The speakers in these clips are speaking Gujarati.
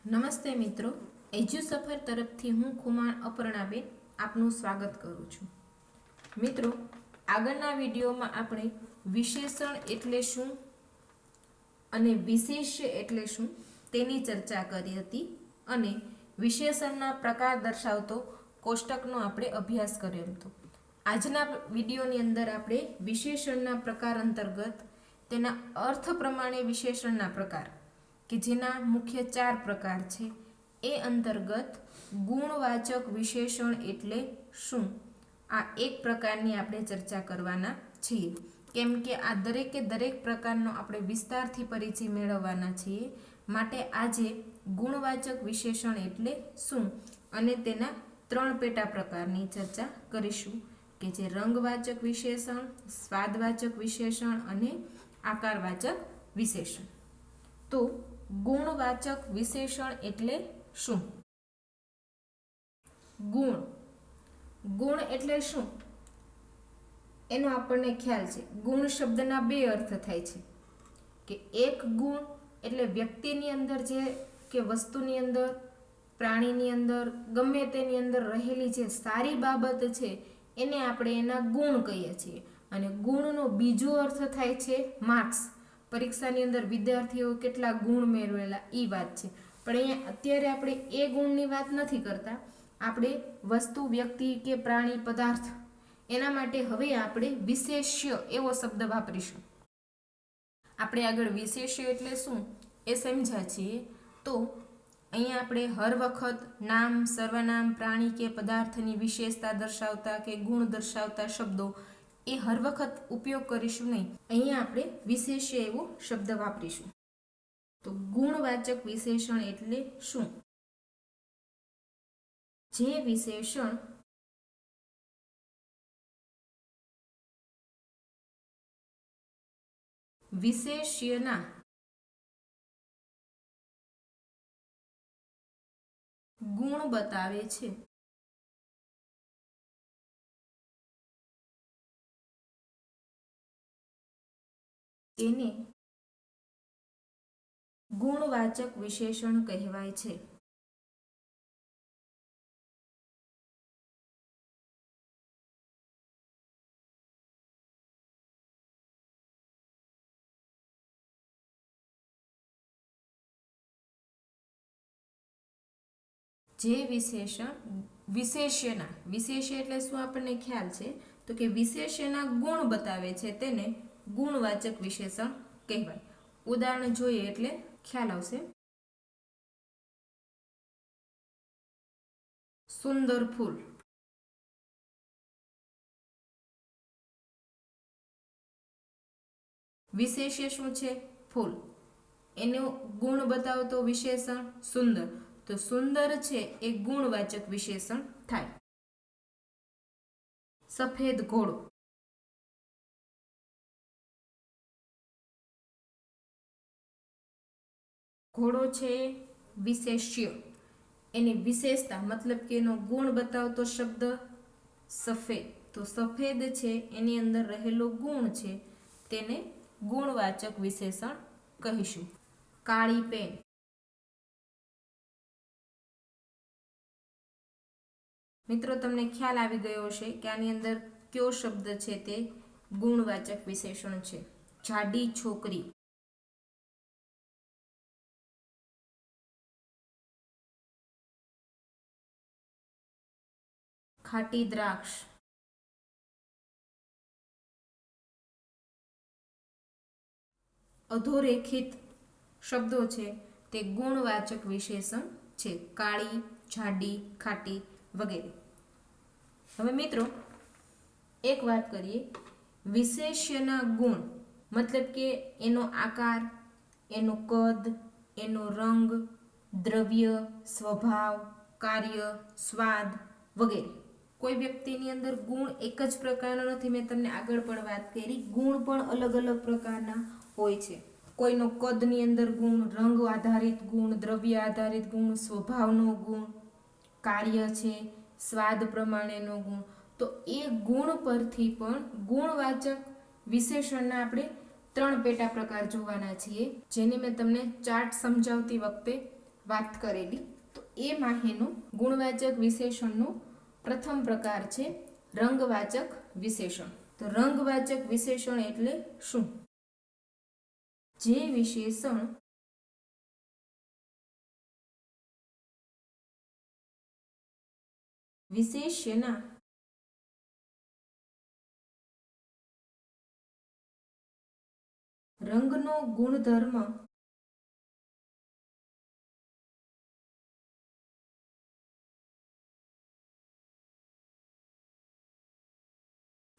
નમસ્તે મિત્રો, એજ્યુસફર તરફથી હું ખુમાણ અપર્ણાબેન આપનું સ્વાગત કરું છું. મિત્રો, આગળના વિડીયોમાં આપણે વિશેષણ એટલે શું અને વિશેષ્ય એટલે શું તેની ચર્ચા કરી હતી અને વિશેષણના પ્રકાર દર્શાવતો કોષ્ટકનો આપણે અભ્યાસ કર્યો હતો. આજના વિડીયોની અંદર આપણે વિશેષણના પ્રકાર અંતર્ગત તેના અર્થ પ્રમાણે વિશેષણના પ્રકાર કે જેના મુખ્ય 4 પ્રકાર છે એ અંતર્ગત ગુણવાચક વિશેષણ એટલે શું આ એક પ્રકારની આપણે ચર્ચા કરવાના છીએ. કેમ કે આ દરેક પ્રકારનો આપણે વિસ્તારથી પરિચય મેળવવાના છીએ. માટે આજે ગુણવાચક વિશેષણ એટલે શું અને તેના 3 પેટા પ્રકારની ચર્ચા કરીશું કે જે રંગવાચક વિશેષણ, સ્વાદવાચક વિશેષણ અને આકારવાચક વિશેષણ. તો ગુણવાચક વિશેષણ એટલે શું? ગુણ એટલે શું એનો આપણને ખ્યાલ છે. ગુણ શબ્દના 2 અર્થ થાય છે કે એક ગુણ એટલે વ્યક્તિની અંદર જે કે વસ્તુની અંદર, પ્રાણીની અંદર, ગમે તેની અંદર રહેલી જે સારી બાબત છે એને આપણે એના ગુણ કહીએ છીએ. અને ગુણનો બીજો અર્થ થાય છે માર્ક્સ. પરીક્ષાની અંદર વિદ્યાર્થીઓ કેટલા ગુણ મેળવેલા એ વાત છે. પણ અહીંયા અત્યારે આપણે એ ગુણની વાત નથી કરતા. આપણે વસ્તુ, વ્યક્તિ કે પ્રાણી, પદાર્થ એના માટે હવે આપણે વિશેષ્ય એવો શબ્દ વાપરીશું. આપણે આગળ વિશેષ્ય એટલે શું એ સમજ્યા છીએ. તો અહીંયા આપણે હર વખત નામ, સર્વનામ, પ્રાણી કે પદાર્થની વિશેષતા દર્શાવતા કે ગુણ દર્શાવતા શબ્દો એ હર વખત ઉપયોગ કરીશું નહીં. અહીંયા આપણે વિશેષ્ય એવો શબ્દ વાપરીશું. તો ગુણવાચક વિશેષણ એટલે શું? જે વિશેષણ વિશેષ્યના ગુણ બતાવે છે તેને ગુણવાચક વિશેષણ કહેવાય છે. જે વિશેષ્યના વિશેષ્ય એટલે શું આપણને ખ્યાલ છે તો કે વિશેષ્યના ગુણ બતાવે છે તેને ગુણવાચક વિશેષણ કહેવાય. ઉદાહરણ જોઈએ એટલે ખ્યાલ આવશે. સુંદર ફૂલ. વિશેષ્ય શું છે? ફૂલ. એનો ગુણ બતાવતો વિશેષણ સુંદર. તો સુંદર છે એ ગુણવાચક વિશેષણ થાય. સફેદ ઘોડો. ઘોડો છે વિશેષ્ય. એની વિશેષતા મતલબ કે એનો ગુણ બતાવતો શબ્દ સફેદ. તો સફેદ છે એની અંદર રહેલો ગુણ છે તેને ગુણવાચક વિશેષણ કહીશું. કાળી પેન. મિત્રો, તમને ખ્યાલ આવી ગયો હશે કે આની અંદર કયો શબ્દ છે તે ગુણવાચક વિશેષણ છે. જાડી છોકરી. ખાટી દ્રાક્ષ. અધોરેખિત શબ્દો છે તે ગુણવાચક વિશેષણ છે. કાળી, જાડી, ખાટી વગેરે. હવે મિત્રો, એક વાત કરીએ. વિશેષ્યના ગુણ મતલબ કે એનો આકાર, એનો કદ, એનો રંગ, દ્રવ્ય, સ્વભાવ, કાર્ય, સ્વાદ વગેરે. કોઈ વ્યક્તિની અંદર ગુણ એક જ પ્રકારનો નથી. મેં તમને આગળ પણ વાત કરી, ગુણ પણ અલગ અલગ પ્રકારના હોય છે. કોઈનો કદની અંદર ગુણ, રંગ આધારિત ગુણ, દ્રવ્ય આધારિત ગુણ, સ્વભાવનો ગુણ, કાર્ય છે, સ્વાદ પ્રમાણેનો ગુણ. તો એ ગુણ પરથી પણ ગુણવાચક વિશેષણના આપણે 3 પેટા પ્રકાર જોવાના છીએ, જેને મેં તમને ચાર્ટ સમજાવતી વખતે વાત કરેલી. તો એ માટેનું ગુણવાચક વિશેષણનું પ્રથમ પ્રકાર છે રંગવાચક વિશેષણ. તો રંગવાચક વિશેષણ એટલે શું? જે વિશેષણ વિશેષ્યના રંગનો ગુણધર્મ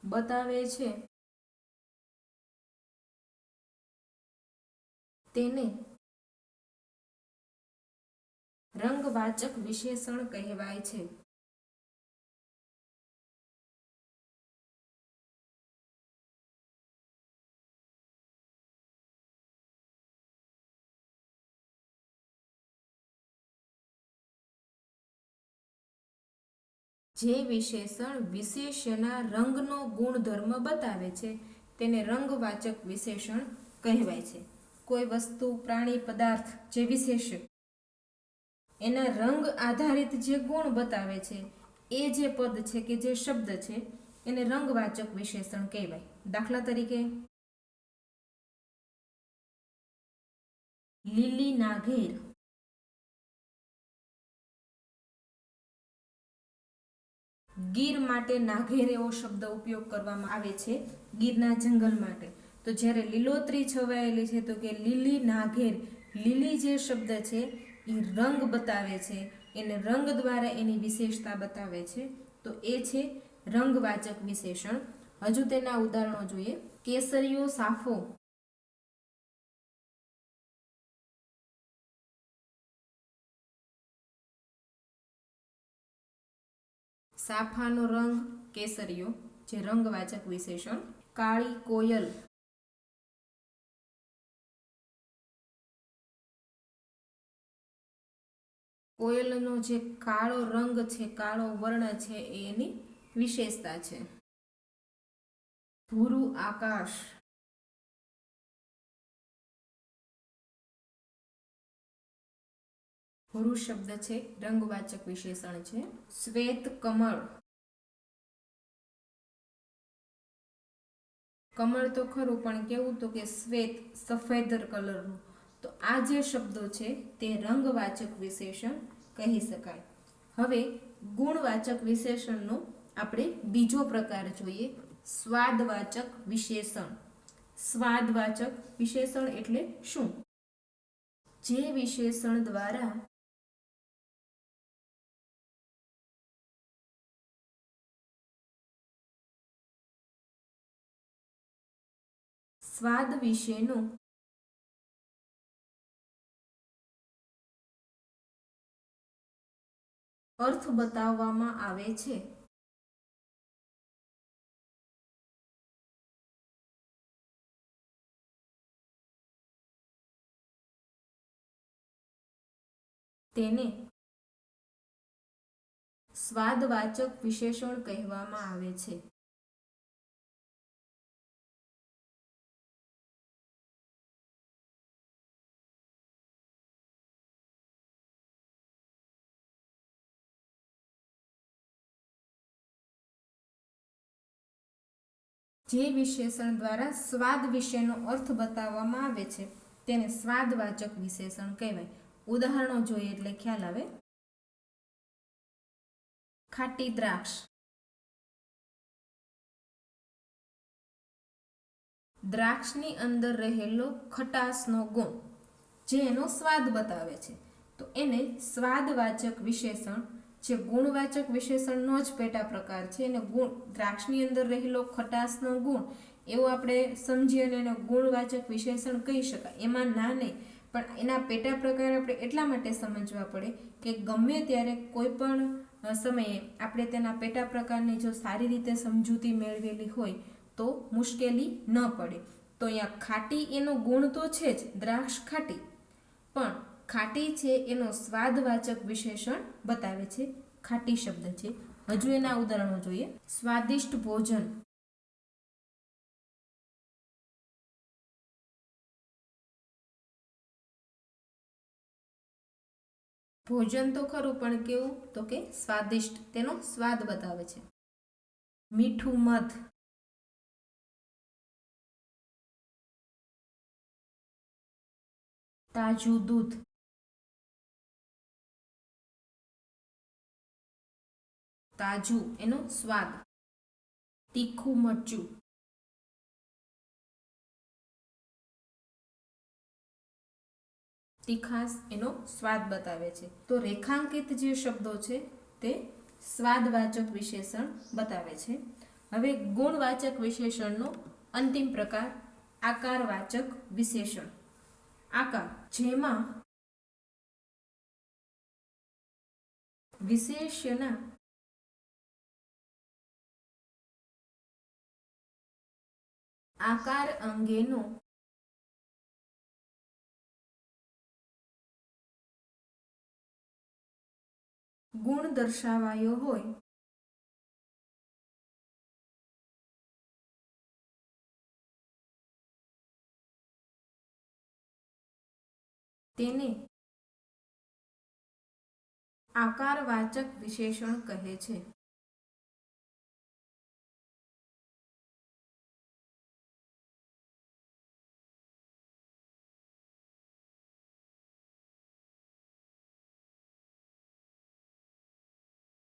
બતાવે છે તેને રંગવાચક વિશેષણ કહેવાય છે. જે વિશેષણ વિશેષ્યના રંગનો ગુણધર્મ બતાવે છે તેને રંગવાચક વિશેષણ કહેવાય છે. કોઈ વસ્તુ, પ્રાણી, પદાર્થ જે વિશેષ્ય એના રંગ આધારિત જે ગુણ બતાવે છે એ જે પદ છે કે જે શબ્દ છે એને રંગવાચક વિશેષણ કહેવાય. દાખલા તરીકે લીલી ના ઘેર. ગીર માટે નાઘેર એવો શબ્દ ઉપયોગ કરવામાં આવે છે ગીરના જંગલ માટે. તો જ્યારે લીલોતરી છવાયેલી છે તો કે લીલી નાઘેર. લીલી જે શબ્દ છે એ રંગ બતાવે છે, એને રંગ દ્વારા એની વિશેષતા બતાવે છે. તો એ છે રંગવાચક વિશેષણ. હજુ તેના ઉદાહરણો જોઈએ. કેસરીયો સાફો. સાફાનો રંગ કેસરીયો, જે રંગવાચક વિશેષણ. કાળી કોયલ. કોયલનો જે કાળો રંગ છે, કાળો વર્ણ છે એ એની વિશેષતા છે. ભૂરું આકાશ. ભૂરું શબ્દ છે રંગવાચક વિશેષણ છે. શ્વેત કમળ. કમળ તો ખરું પણ કેવું તો કે શ્વેત, સફેદ કલરનું. તો આ જે શબ્દો છે તે રંગવાચક વિશેષણ કહી શકાય. હવે ગુણવાચક વિશેષણનો આપણે બીજો પ્રકાર જોઈએ, સ્વાદવાચક વિશેષણ. સ્વાદવાચક વિશેષણ એટલે શું? જે વિશેષણ દ્વારા સ્વાદ વિશેનો અર્થ બતાવવામાં આવે છે. તેને સ્વાદવાચક વિશેષણ કહેવામાં આવે છે. જે વિશેષણ દ્વારા સ્વાદ વિશેનો અર્થ બતાવવામાં આવે છે તેને સ્વાદવાચક વિશેષણ કહેવાય. ઉદાહરણો જોઈએ એટલે ખ્યાલ આવે. ખાટી દ્રાક્ષ. દ્રાક્ષની અંદર રહેલો ખટાશનો ગુણ જે એનો સ્વાદ બતાવે છે તો એને સ્વાદવાચક વિશેષણ, જે ગુણવાચક વિશેષણનો જ પેટા પ્રકાર છે. એને દ્રાક્ષની અંદર રહેલો ખટાશનો ગુણ એવો આપણે સમજી અને એને ગુણવાચક વિશેષણ કહી શકાય. એમાં ના નહીં, પણ એના પેટા પ્રકાર આપણે એટલા માટે સમજવા પડે કે ગમે ત્યારે કોઈ પણ સમયે આપણે તેના પેટા પ્રકારની જો સારી રીતે સમજૂતી મેળવેલી હોય તો મુશ્કેલી ન પડે. તો અહીંયા ખાટી એનો ગુણ તો છે જ, દ્રાક્ષ ખાટી, પણ ખાટી છે એનો સ્વાદવાચક વિશેષણ બતાવે છે. ખાટી શબ્દ છે. હજુ એના ઉદાહરણો જોઈએ. સ્વાદિષ્ટ ભોજન. ભોજન તો ખરું પણ કેવું તો કે સ્વાદિષ્ટ, તેનો સ્વાદ બતાવે છે. મીઠું મધ, તાજું દૂધ, તાજું એનો સ્વાદ, તીખું મરચું, તીખાશ એનો સ્વાદ બતાવે છે. તો રેખાંકિત જે શબ્દો છે તે સ્વાદવાચક વિશેષણ બતાવે છે. હવે ગુણવાચક વિશેષણનો અંતિમ પ્રકાર આકારવાચક વિશેષણ. આકાર, જેમાં વિશેષ્યના આકાર અંગેનો ગુણ દર્શાવાયો હોય તેને આકારવાચક વિશેષણ કહે છે.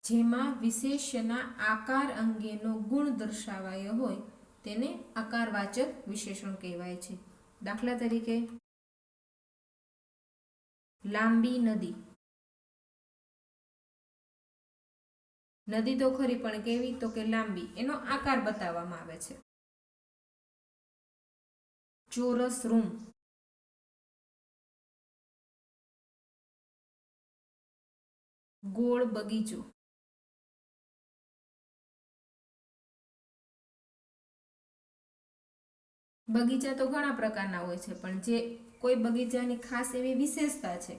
જેમાં વિશેષ્યના આકાર અંગેનો ગુણ દર્શાવાયો હોય તેને આકારવાચક વિશેષણ કહેવાય છે. દાખલા તરીકે લાંબી નદી. નદી તો ખરી પણ કેવી તો કે લાંબી, એનો આકાર બતાવવામાં આવે છે. ચોરસ રૂમ, ગોળ બગીચો. બગીચા તો ઘણા પ્રકારના હોય છે, પણ જે કોઈ બગીચાની ખાસ એવી વિશેષતા છે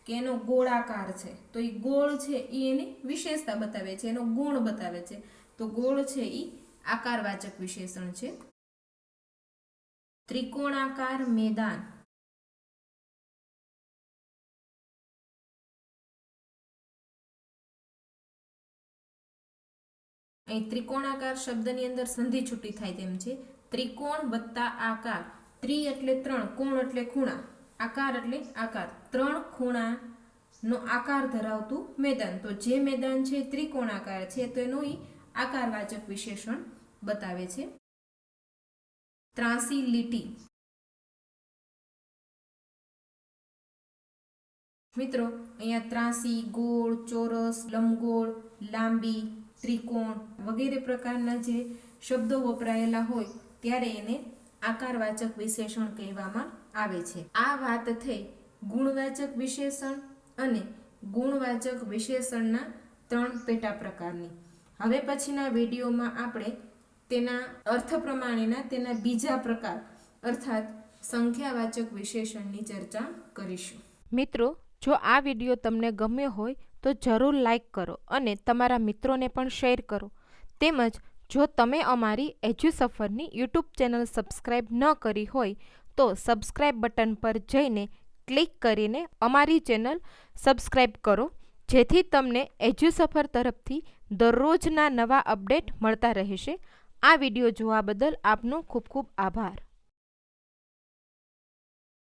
કે એનો ગોળાકાર છે, તો એ ગોળ છે એ એની વિશેષતા બતાવે છે, એનો ગુણ બતાવે છે. તો ગોળ છે એ આકારવાચક વિશેષણ છે. ત્રિકોણાકાર મેદાન, અહીં ત્રિકોણાકાર શબ્દની અંદર સંધિ છૂટી થાય તેમ છે. ત્રિકોણ વત્તા આકાર. ત્રિ એટલે 3, કોણ એટલે ખૂણા, આકાર એટલે આકાર. 3 ખૂણાનો આકાર ધરાવતું મેદાન. તો જે મેદાન છે ત્રિકોણાકાર છે તો એનું આકારવાચક વિશેષણ બતાવે છે. ત્રાંસી લીટી. મિત્રો, અહીંયા ત્રાંસી, ગોળ, ચોરસ, લંબગોળ, લાંબી, ત્રિકોણ વગેરે પ્રકારના જે શબ્દો વપરાયેલા હોય ત્યારે એને આકારવાચક વિશેષણ કહેવામાં આવે છે. આ વાત થઈ ગુણવાચક વિશેષણ અને ગુણવાચક વિશેષણના 3 પેટા પ્રકારની. હવે પછીના વિડીયોમાં આપણે તેના અર્થ પ્રમાણેના તેના બીજા પ્રકાર અર્થાત સંખ્યાવાચક વિશેષણની ચર્ચા કરીશું. મિત્રો, જો આ વિડીયો તમને ગમ્યો હોય તો જરૂર લાઈક કરો અને તમારા મિત્રોને પણ શેર કરો. તેમજ જો તમે અમારી એજ્યુસફરની યુટ્યુબ ચેનલ સબસ્ક્રાઈબ ન કરી હોય તો સબસ્ક્રાઈબ બટન પર જઈને ક્લિક કરીને અમારી ચેનલ સબસ્ક્રાઈબ કરો, જેથી તમને એજ્યુસફર તરફથી દરરોજના નવા અપડેટ મળતા રહેશે. આ વિડીયો જોવા બદલ આપનો ખૂબ ખૂબ આભાર.